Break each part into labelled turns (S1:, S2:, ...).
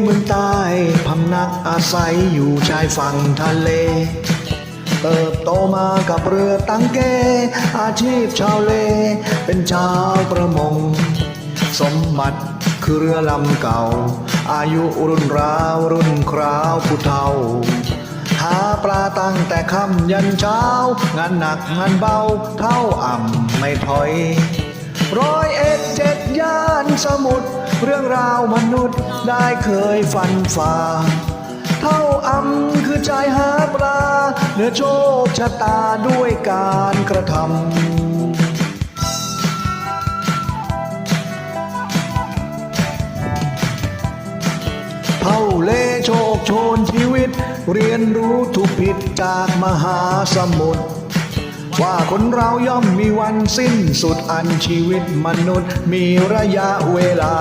S1: เมืองใต้พำนักอาศัยอยู่ชายฝั่งทะเลเติบโตมากับเรือตั้งเกอาชีพชาวเลเป็นชาวประมงสมบัติคือเรือลำเก่าอายุรุ่นราวรุ่นคราวผู้เฒ่าหาปลาตั้งแต่ค่ำยันเช้างานหนักงานเบาเท่าอ่ำไม่ถอย101 7ย่านสมุทรเรื่องราวมนุษย์ได้เคยฟันฝ่าเท่าอ่ำคือใจหาปลาเหนือโชคชะตาด้วยการกระทำเท่าเล่โชคโชนชีวิตเรียนรู้ถูกผิดจากมหาสมุทรว่าคนเราย่อมมีวันสิ้นสุดอันชีวิตมนุษย์มีระยะเวลา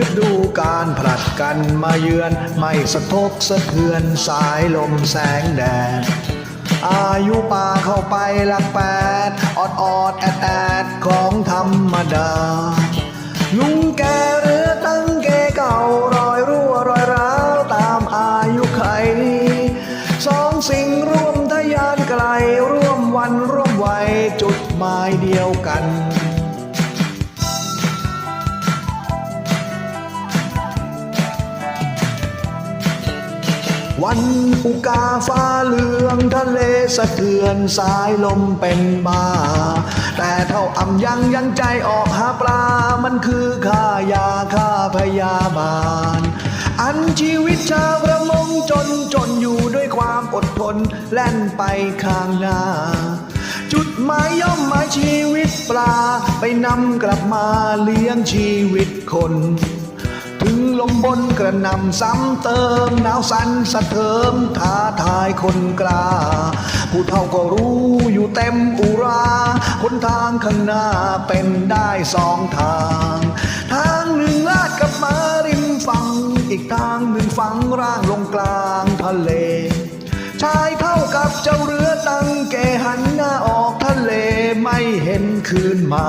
S1: ฤดูการผลัดกันมาเยือนไม่สะทกสะเทือนสายลมแสงแดดอายุป่าเข้าไปหลัก8ออดแอดของธรรมดาลุงแกเรือตั้งเกเก่ารอยรั่วรอยร้าวตามอายุไขสองสิ่งร่วมทะยานไกลร่วมวันร่วมวัยจุดหมายเดียวกันวันอุกาฟ้าเหลืองทะเลสะเทือนสายลมเป็นบ้าแต่เท่าอ่ำยังใจออกหาปลามันคือค่ายาค่าพยาบาลอันชีวิตชาวประมงจนอยู่ด้วยความอดทนแล่นไปข้างหน้าจุดหมายย่อมหมายชีวิตปลาไปนำกลับมาเลี้ยงชีวิตคนถึงลมบนกระนำซ้ำเติมหนาวสั่นสะเทิมท้าทายคนกล้าผู้เฒ่าก็รู้อยู่เต็มอุราหนทางข้างหน้าเป็นได้สองทางทางหนึ่งลาดกับมาริมฝั่งอีกทางหนึ่งฝังร่างลงกลางทะเลชายเท่ากับเจ้าเรือตั้งเกหันหน้าออกทะเลไม่เห็นคืนมา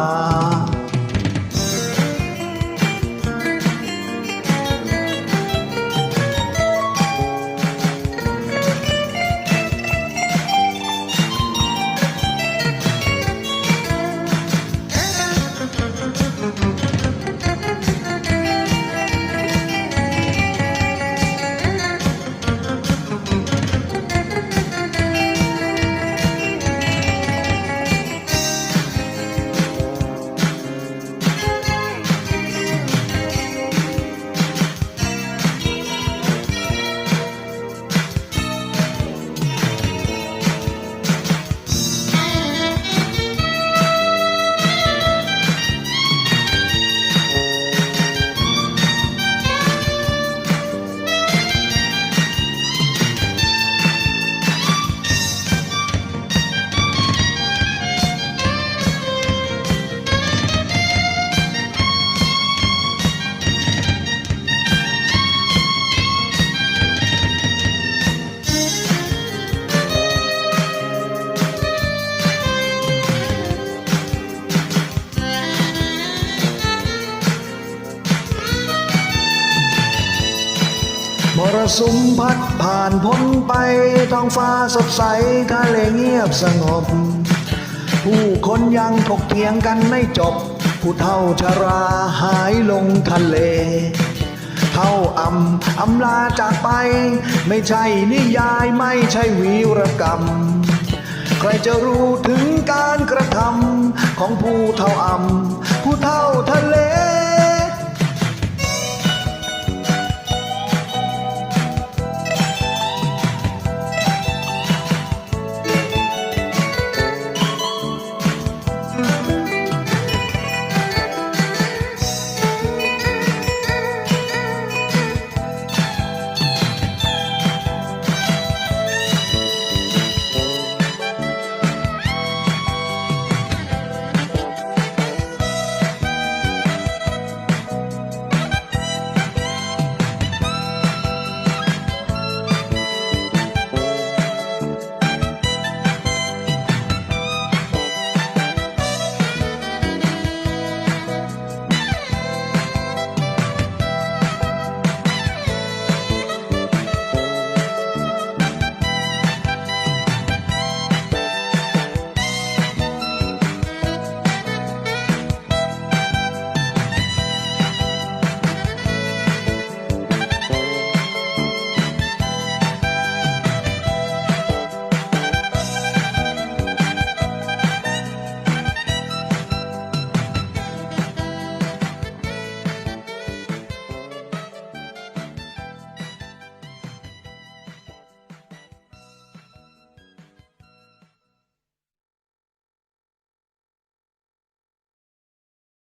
S1: มรสุมพัดผ่านพ้นไปท้องฟ้าสดใสทะเลเงียบสงบผู้คนยังถกเถียงกันไม่จบผู้เฒ่าชราหายลงทะเลเท่าอำลาจากไปไม่ใช่นิยายไม่ใช่วีรกรรมใครจะรู้ถึงการกระทำของผู้เฒ่าผู้เฒ่าทะเล